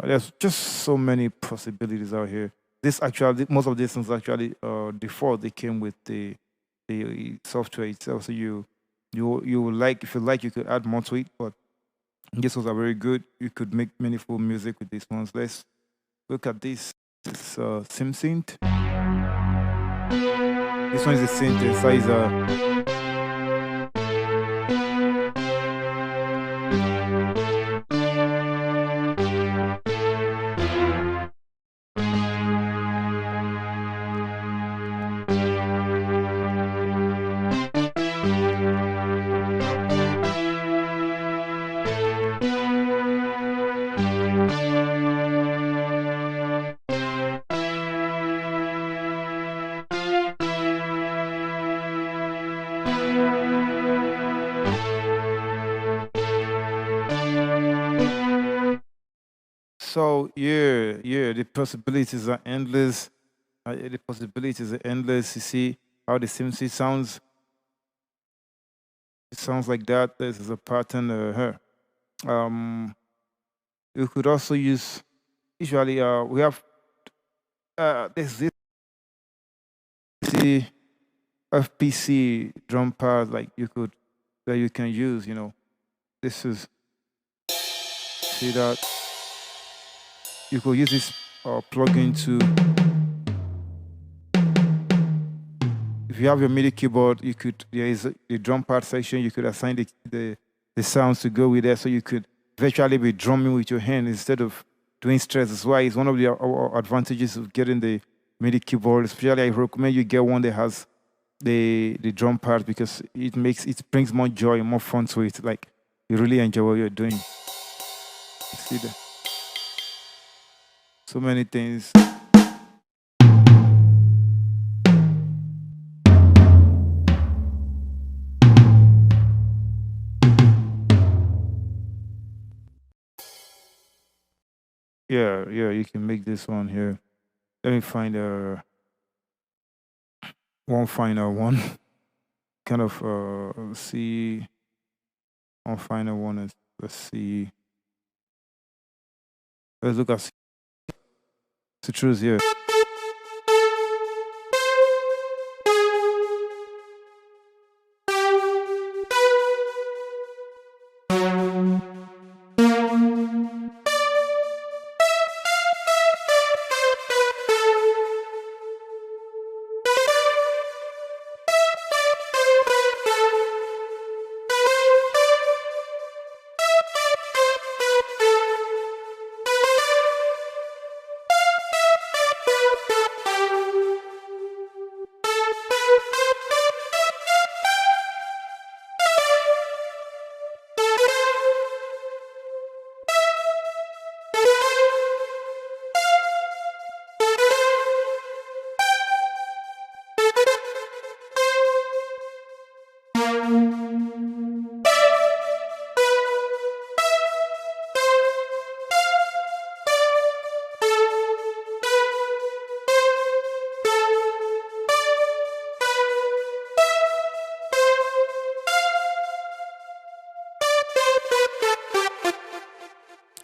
There's just so many possibilities out here. This actually, most of these things actually default they came with the software itself. So You will like, if you like, you could add more to it, but this ones are very good. You could make meaningful music with these ones. Let's look at this. This SimSynth. This one is a synthesizer. So yeah, the possibilities are endless. The possibilities are endless. You see how the SimSynth sounds. It sounds like that. This is a pattern. Here. You could also use. Usually, we have this see FPC drum pad like you could that you can use. This is, see that you could use this plugin to. If you have your MIDI keyboard, you could, there is a drum pad section. You could assign the sounds to go with that, so you could virtually be drumming with your hand instead of doing stress. That's why it's one of the advantages of getting the MIDI keyboard. Especially, I recommend you get one that has the drum pad, because it brings more joy and more fun to it. Like, you really enjoy what you're doing. You see that? So many things. Yeah, you can make this one here. Let me find one final one. Kind of let's see. One final one is, let's see. Let's look at Citrus here.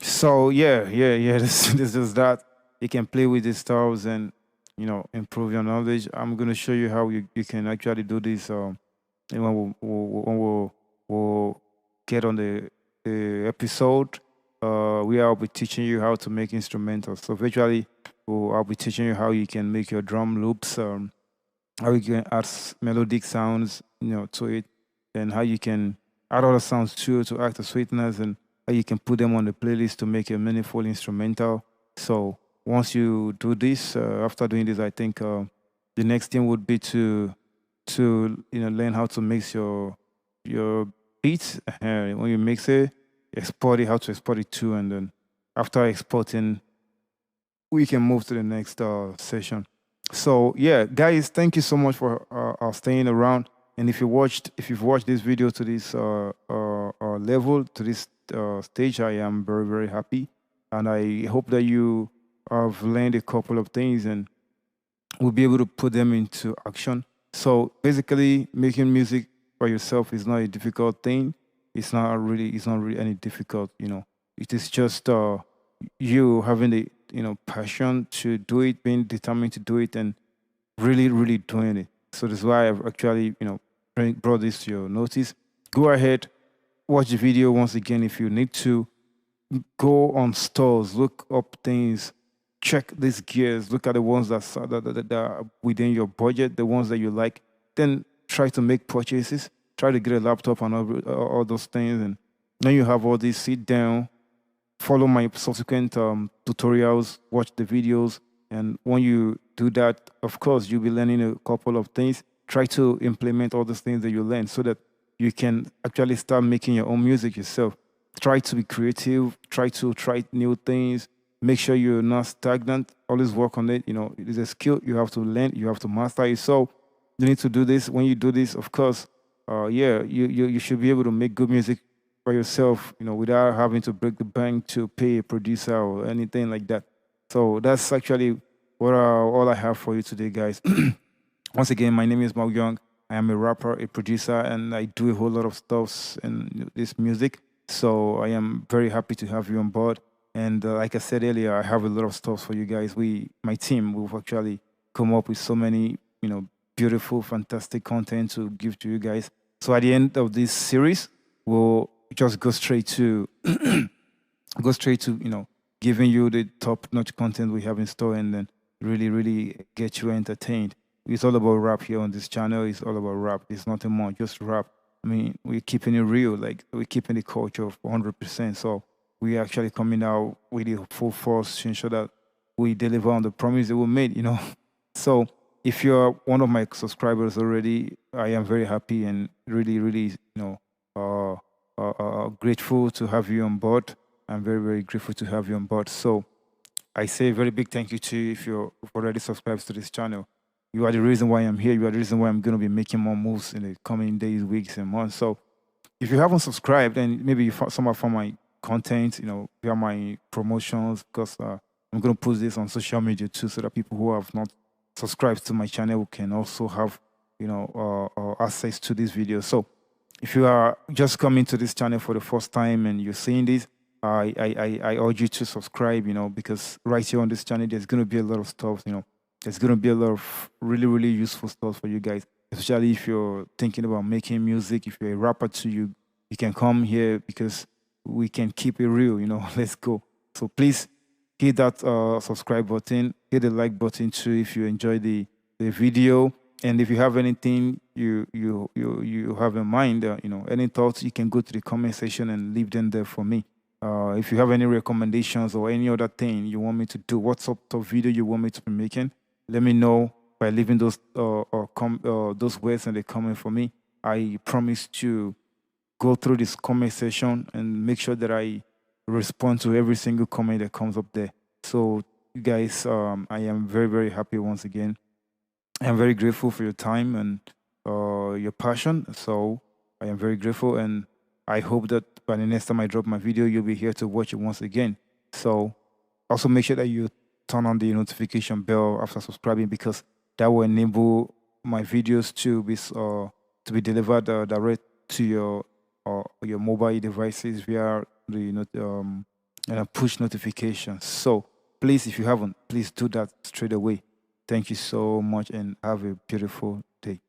So yeah. This is that. You can play with the stars and improve your knowledge. I'm gonna show you how you can actually do this. And when we'll get on the episode, I'll be teaching you how to make instrumentals. So virtually, I'll be teaching you how you can make your drum loops. How you can add melodic sounds, to it, and how you can add other sounds too to act as sweeteners, and how you can put them on the playlist to make a meaningful instrumental. So once you do this, after doing this, I think the next thing would be to learn how to mix your beats. When you mix it, export it, how to export it too, and then after exporting, we can move to the next session. So yeah, guys, thank you so much for staying around. And if you've watched this video to this level, to this stage, I am very very happy, and I hope that you have learned a couple of things and will be able to put them into action. So basically, making music by yourself is not a difficult thing. It's not really any difficult. It is just you having the passion to do it, being determined to do it, and really really doing it. So that's why I've actually brought this to your notice. Go ahead, watch the video once again if you need to. Go on stores, look up things, check these gears, look at the ones that are within your budget, the ones that you like. Then try to make purchases. Try to get a laptop and all those things. And then you have all this, sit down, follow my subsequent tutorials, watch the videos. And when you do that, of course, you'll be learning a couple of things. Try to implement all those things that you learn so that you can actually start making your own music yourself. Try to be creative, try to try new things, make sure you're not stagnant, always work on it. It is a skill you have to learn, you have to master it. So you need to do this. When you do this, of course, yeah, you should be able to make good music for yourself, without having to break the bank to pay a producer or anything like that. So that's actually all I have for you today, guys. Once again, my name is Mau Young. I am a rapper, a producer, and I do a whole lot of stuffs in this music. So I am very happy to have you on board. And like I said earlier, I have a lot of stuff for you guys. My team, we've actually come up with so many, beautiful, fantastic content to give to you guys. So at the end of this series, we'll just go straight to giving you the top notch content we have in store, and then really really get you entertained. It's all about rap here on this channel. It's all about rap. It's nothing more, just rap. I mean, we're keeping it real, like we're keeping the culture of 100%. So we're actually coming out with the full force to ensure that we deliver on the promise that we made. So if you're one of my subscribers already, I am very happy and really really uh, grateful to have you on board. I'm very, very grateful to have you on board. So I say a very big thank you to you if you're already subscribed to this channel. You are the reason why I'm here. You are the reason why I'm going to be making more moves in the coming days, weeks, and months. So if you haven't subscribed, and maybe you somehow found my content, via my promotions, because I'm going to post this on social media too, so that people who have not subscribed to my channel can also have, access to this video. So if you are just coming to this channel for the first time and you're seeing this, I urge you to subscribe, because right here on this channel, there's going to be a lot of stuff, there's going to be a lot of really, really useful stuff for you guys, especially if you're thinking about making music. If you're a rapper too, you can come here because we can keep it real, let's go. So please hit that subscribe button, hit the like button too if you enjoy the video. And if you have anything you have in mind, any thoughts, you can go to the comment section and leave them there for me. If you have any recommendations or any other thing you want me to do, what sort of video you want me to be making, let me know by leaving those words in the comment for me. I promise to go through this comment section and make sure that I respond to every single comment that comes up there. So, you guys, I am very, very happy once again. I'm very grateful for your time and your passion. So, I am very grateful, and I hope that by the next time I drop my video, you'll be here to watch it once again. So, also make sure that you turn on the notification bell after subscribing, because that will enable my videos to be delivered direct to your mobile devices via the push notifications. So please, if you haven't, please do that straight away. Thank you so much and have a beautiful day.